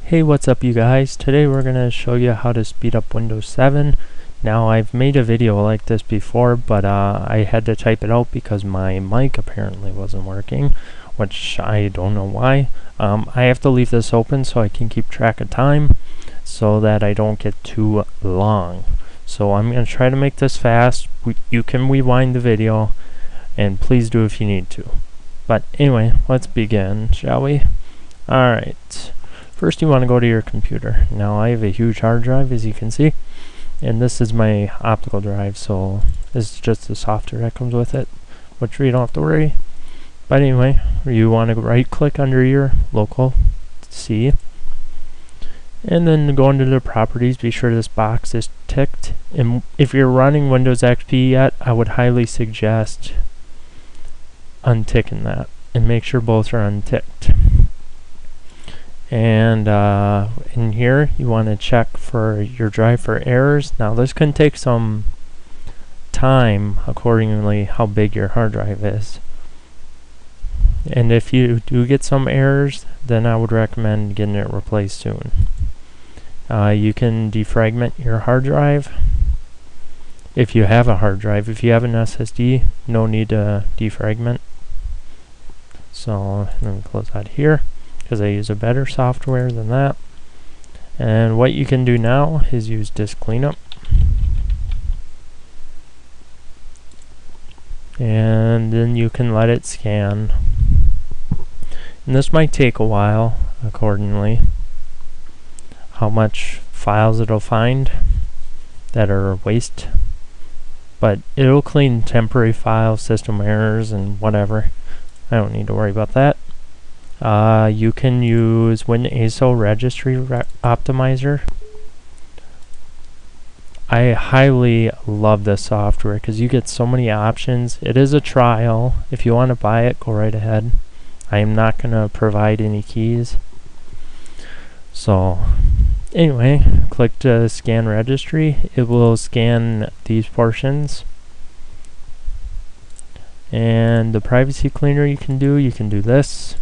Hey, what's up you guys? Today we're going to show you how to speed up Windows 7. Now I've made a video like this before, but I had to type it out because my mic apparently wasn't working, which I don't know why. I have to leave this open so I can keep track of time so that I don't get too long. So I'm going to try to make this fast. You can rewind the video, and please do if you need to. But anyway, let's begin, shall we? Alright. First you want to go to your computer. Now I have a huge hard drive, as you can see, and this is my optical drive, so this is just the software that comes with it, which we don't have to worry. But anyway, you want to right click under your local C, and then go into the properties. Be sure this box is ticked, and if you're running Windows XP yet, I would highly suggest unticking that and make sure both are unticked. And in here you want to check for your drive for errors. Now this can take some time accordingly how big your hard drive is, and if you do get some errors, then I would recommend getting it replaced soon. You can defragment your hard drive if you have a hard drive. If you have an SSD, no need to defragment. So let me close that here, because I use a better software than that. And what you can do now is use disk cleanup, and then you can let it scan, and this might take a while accordingly how much files it'll find that are waste, but it'll clean temporary files, system errors, and whatever. I don't need to worry about that. You can use WinASO registry optimizer. I highly love this software because you get so many options. It is a trial. If you want to buy it, go right ahead. I am not going to provide any keys. So anyway, click to scan registry. It will scan these portions. And the privacy cleaner you can do this.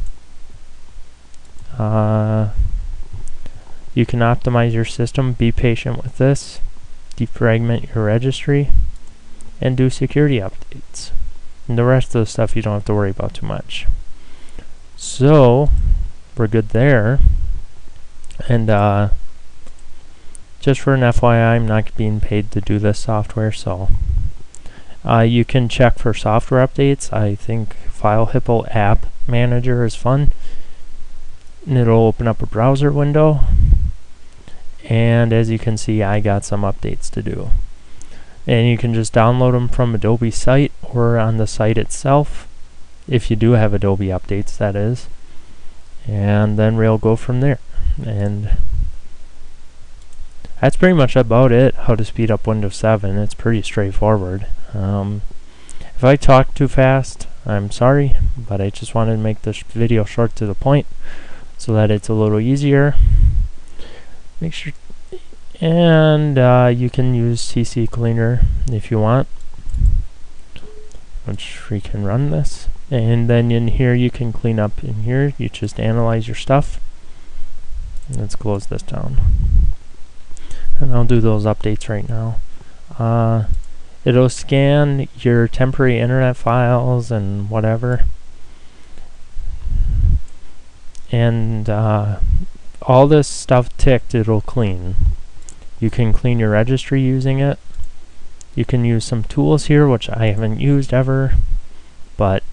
You can optimize your system. Be patient with this. Defragment your registry, and do security updates. And the rest of the stuff you don't have to worry about too much. So we're good there. And just for an FYI, I'm not being paid to do this software, so you can check for software updates. I think Filehippo app manager is fun, and it'll open up a browser window, and as you can see, I got some updates to do, and you can just download them from Adobe site or on the site itself, if you do have Adobe updates, that is, and then we'll go from there. And that's pretty much about it, how to speed up Windows 7. It's pretty straightforward. If I talk too fast, I'm sorry, but I just wanted to make this video short to the point so that it's a little easier. Make sure, and you can use CCleaner if you want, which we can run this, and then in here you can clean up. In here you just analyze your stuff. Let's close this down, and I'll do those updates right now. It'll scan your temporary internet files and whatever, and all this stuff ticked, it'll clean. You can clean your registry using it. You can use some tools here, which I haven't used ever, but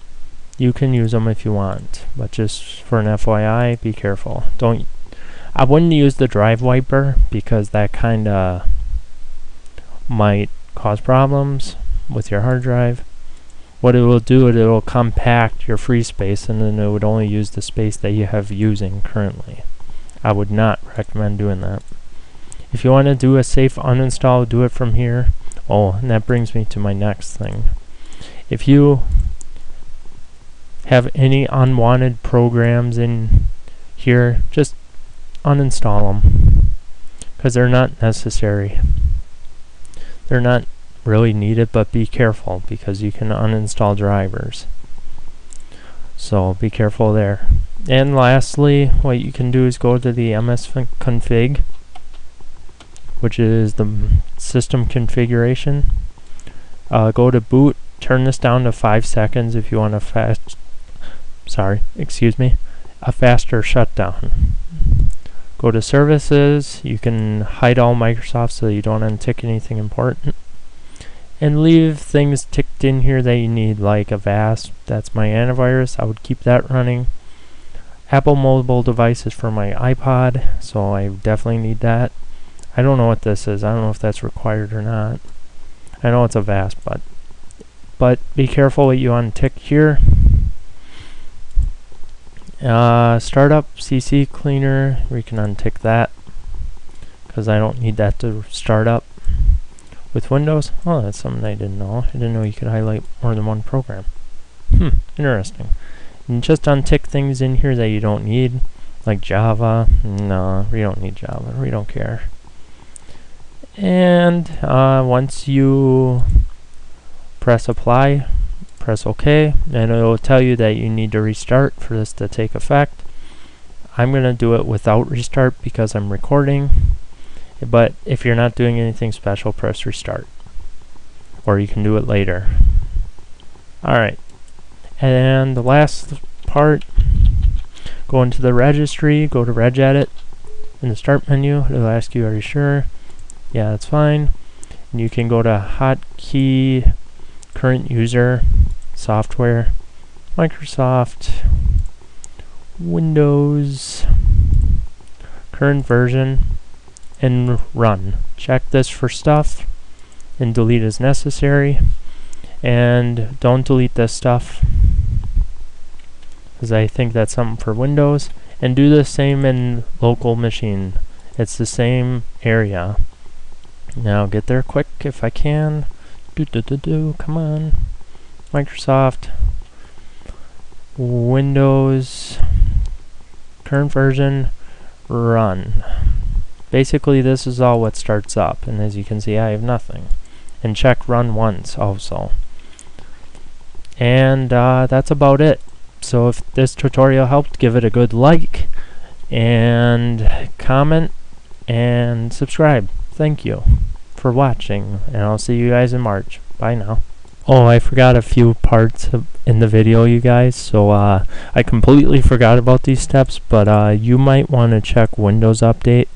you can use them if you want. But just for an FYI, be careful. I wouldn't use the drive wiper, because that kinda might cause problems with your hard drive. What it will do, it will compact your free space, and then it would only use the space that you have using currently. I would not recommend doing that. If you want to do a safe uninstall, do it from here. Oh, and that brings me to my next thing. If you have any unwanted programs in here, just uninstall them, because they're not necessary. They're not really needed, but be careful, because you can uninstall drivers. So be careful there. And lastly, what you can do is go to the msconfig, which is the system configuration. Go to boot, turn this down to 5 seconds if you want a faster shutdown. Go to services, you can hide all Microsoft so you don't untick anything important. And leave things ticked in here that you need, like Avast, that's my antivirus, I would keep that running. Apple mobile devices for my iPod, so I definitely need that. I don't know what this is, I don't know if that's required or not. I know it's Avast, but be careful what you untick here. Startup CCleaner, we can untick that because I don't need that to start up. With Windows, oh, that's something I didn't know. I didn't know you could highlight more than one program. Interesting. And just untick things in here that you don't need, like Java. No, we don't need Java. We don't care. And once you press apply, press OK, and it will tell you that you need to restart for this to take effect. I'm going to do it without restart because I'm recording. But if you're not doing anything special, press restart. Or you can do it later. Alright. And the last part, go into the registry, go to regedit. In the start menu, it'll ask you, are you sure? Yeah, that's fine. And you can go to hotkey, current user, software, Microsoft, Windows, current version, and run. Check this for stuff and delete as necessary, and don't delete this stuff because I think that's something for Windows. And do the same in local machine, it's the same area. Now get there quick if I can. Come on. Microsoft, Windows, current version, run. Basically this is all what starts up, and as you can see I have nothing. And check run once also. And that's about it. So if this tutorial helped, give it a good like and comment and subscribe. Thank you for watching, and I'll see you guys in March. Bye now. Oh, I forgot a few parts in the video, you guys, so I completely forgot about these steps, but you might want to check Windows Update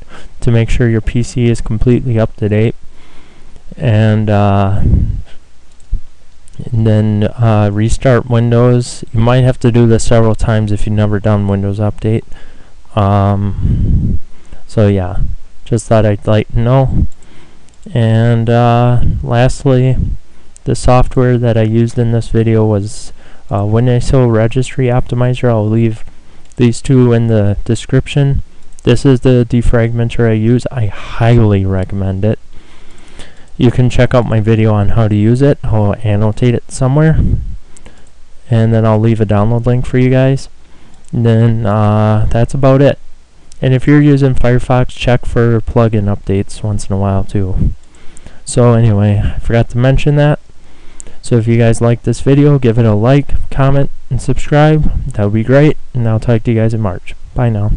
to make sure your PC is completely up to date, and then restart Windows. You might have to do this several times if you've never done Windows Update. So yeah, just thought I'd let you know. And lastly, the software that I used in this video was WinASO Registry Optimizer. I'll leave these two in the description. This is the defragmenter I use. I highly recommend it. You can check out my video on how to use it. I'll annotate it somewhere, and then I'll leave a download link for you guys. And then that's about it. And if you're using Firefox, check for plugin updates once in a while too. So anyway, I forgot to mention that. So if you guys like this video, give it a like, comment, and subscribe. That would be great. And I'll talk to you guys in March. Bye now.